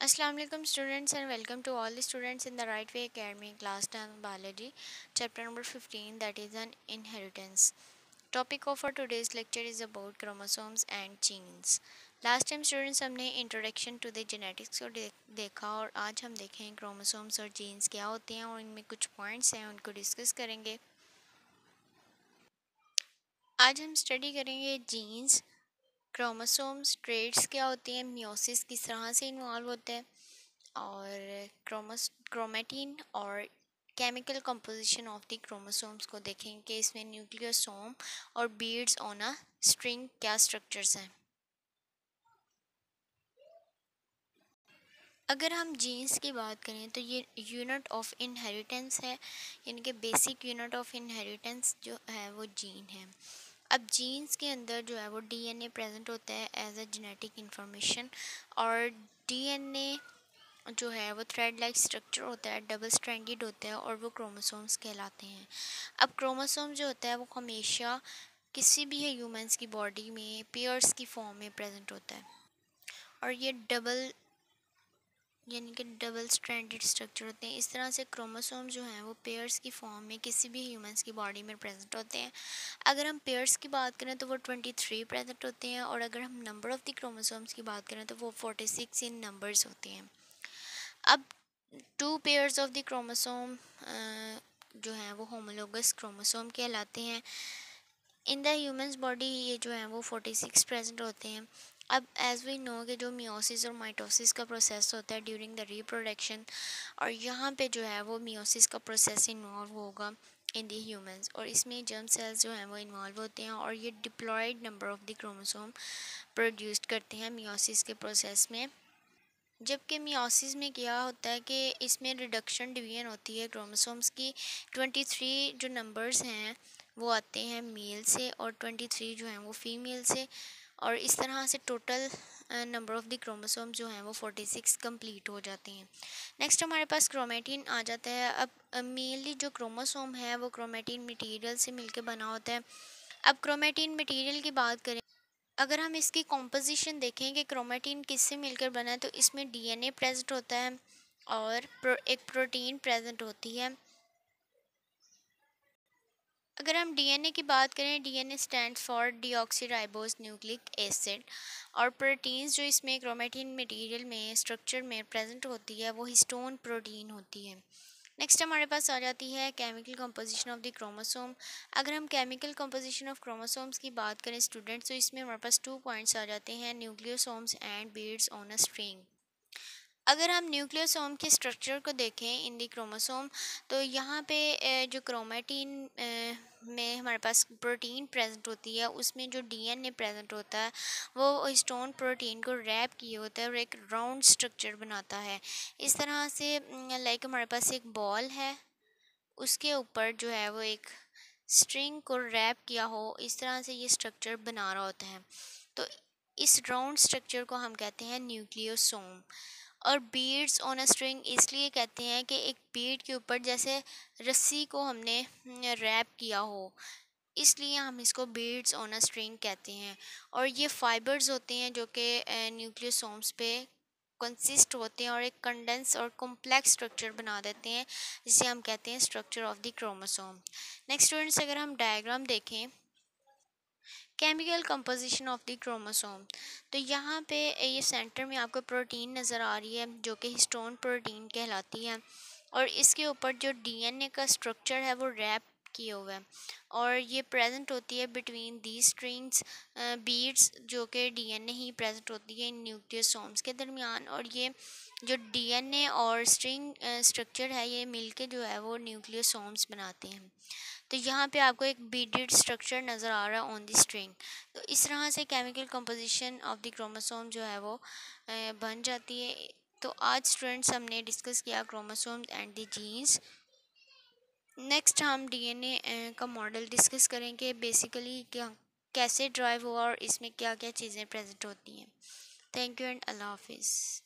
Assalamu alaikum students and welcome to all the students in the Right Way Academy class 10 biology chapter number 15, that is an inheritance. Topic of our today's lecture is about chromosomes and genes. Last time students हमने introduction to the genetics को देखा और आज हम देखें chromosomes और jeans क्या होते हैं और इनमें कुछ पॉइंट्स हैं उनको डिस्कस करेंगे। आज हम स्टडी करेंगे जीन्स, क्रोमोसोम्स, ट्रेड्स क्या होती हैं, मियोसिस किस तरह से इन्वॉल्व होता है और क्रोमेटिन और chemical composition of the chromosomes को देखेंगे कि इसमें न्यूक्लियोसोम और बीड्स ऑन अ स्ट्रिंग क्या स्ट्रक्चर्स हैं। अगर हम जीन्स की बात करें तो ये यूनिट ऑफ इनहेरिटेंस है, यानी कि बेसिक यूनिट ऑफ इनहेरिटेंस जो है वो जीन है। अब जीन्स के अंदर जो है वो डीएनए प्रेजेंट होता है एज अ जेनेटिक इंफॉर्मेशन और डीएनए जो है वो थ्रेड लाइक स्ट्रक्चर होता है, डबल स्ट्रैंडेड होता है और वो क्रोमोसोम्स कहलाते हैं। अब क्रोमोसोम जो होता है वो हमेशा किसी भी ह्यूमंस की बॉडी में पेयर्स की फॉर्म में प्रेजेंट होता है और ये डबल यानी कि डबल स्ट्रैंडेड स्ट्रक्चर होते हैं। इस तरह से क्रोमोसोम जो हैं वो पेयर्स की फॉर्म में किसी भी ह्यूमंस की बॉडी में प्रेजेंट होते हैं। अगर हम पेयर्स की बात करें तो वो 23 प्रेजेंट होते हैं और अगर हम नंबर ऑफ़ द क्रोमोसोम्स की बात करें तो वो 46 इन नंबर्स होते हैं। अब two pairs of the chromosome जो हैं वो होमोलोगस क्रोमोसोम कहलाते हैं। इन द ह्यूमंस बॉडी ये जो है वो 46 प्रेजेंट होते हैं। अब एज वी नो कि जो मियोसिस और माइटोसिस का प्रोसेस होता है ड्यूरिंग द रिप्रोडक्शन, और यहाँ पे जो है वो मियोसिस का प्रोसेस इन्वॉल्व होगा इन दी ह्यूमंस और इसमें जर्म सेल्स जो हैं वो इन्वॉल्व होते हैं और ये diploid number of the chromosome produce करते हैं मियोसिस के प्रोसेस में। जबकि मियोसिस में क्या होता है कि इसमें रिडक्शन डिवीजन होती है क्रोमोसोम्स की। 23 जो नंबर्स हैं वो आते हैं मेल से और 23 जो हैं वो फीमेल से और इस तरह से total number of the chromosome जो हैं वो 46 कंप्लीट हो जाते हैं। नेक्स्ट हमारे पास क्रोमेटिन आ जाता है। अब मेनली जो क्रोमोसोम है वो क्रोमेटिन मटेरियल से मिलकर बना होता है। अब क्रोमेटिन मटेरियल की बात करें, अगर हम इसकी कॉम्पोजिशन देखें कि क्रोमेटिन किससे मिलकर बना है तो इसमें डीएनए प्रेजेंट होता है और एक प्रोटीन प्रेजेंट होती है। अगर हम डीएनए की बात करें, DNA stands for deoxyribose nucleic acid और प्रोटीन्स जो इसमें क्रोमेटिन मटेरियल में स्ट्रक्चर में प्रेजेंट होती है वो हिस्टोन प्रोटीन होती है। नेक्स्ट हमारे पास आ जाती है chemical composition of the chromosome. अगर हम केमिकल कंपोजिशन ऑफ क्रोमोसोम्स की बात करें स्टूडेंट्स, तो इसमें हमारे पास 2 पॉइंट्स आ जाते हैं, nucleosomes and beads on a string. अगर हम न्यूक्लियोसोम के स्ट्रक्चर को देखें इन दी क्रोमोसोम, तो यहाँ पे जो क्रोमेटिन में हमारे पास प्रोटीन प्रेजेंट होती है उसमें जो डीएनए प्रेजेंट होता है वो हिस्टोन प्रोटीन को रैप किए होता है और एक राउंड स्ट्रक्चर बनाता है। इस तरह से लाइक हमारे पास एक बॉल है, उसके ऊपर जो है वो एक स्ट्रिंग को रैप किया हो, इस तरह से ये स्ट्रक्चर बना रहा होता है। तो इस राउंड स्ट्रक्चर को हम कहते हैं न्यूक्लियोसोम। और बीड्स ऑन अ स्ट्रिंग इसलिए कहते हैं कि एक बीड के ऊपर जैसे रस्सी को हमने रैप किया हो, इसलिए हम इसको बीड्स ऑन अ स्ट्रिंग कहते हैं। और ये फाइबर्स होते हैं जो कि न्यूक्लियोसोम्स पे कंसिस्ट होते हैं और एक कंडेंस और कॉम्प्लेक्स स्ट्रक्चर बना देते हैं, जिसे हम कहते हैं structure of the chromosome. Next students, अगर हम डायग्राम देखें chemical composition of the chromosome, तो यहाँ पे ये सेंटर में आपको प्रोटीन नज़र आ रही है जो कि हिस्टोन प्रोटीन कहलाती है और इसके ऊपर जो डीएनए का स्ट्रक्चर है वो रैप किए हुए है और ये प्रेजेंट होती है बिटवीन दी स्ट्रिंग्स बीड्स जो कि डीएनए ही प्रेजेंट होती है इन न्यूक्लियोसोम्स के दरमियान। और ये जो डीएनए और स्ट्रिंग स्ट्रक्चर है ये मिलके जो है वो न्यूक्लियोसोम्स बनाते हैं। तो यहाँ पे आपको एक बीडेड स्ट्रक्चर नज़र आ रहा है ऑन द स्ट्रिंग। तो इस तरह से chemical composition of the chromosome जो है वो बन जाती है। तो आज स्टूडेंट्स हमने डिस्कस किया chromosome and the genes. Next हम डीएनए का मॉडल डिस्कस करेंगे, बेसिकली क्या कैसे ड्राइव हुआ और इसमें क्या क्या चीज़ें प्रेजेंट होती हैं। थैंक यू एंड अल्लाह हाफिज़।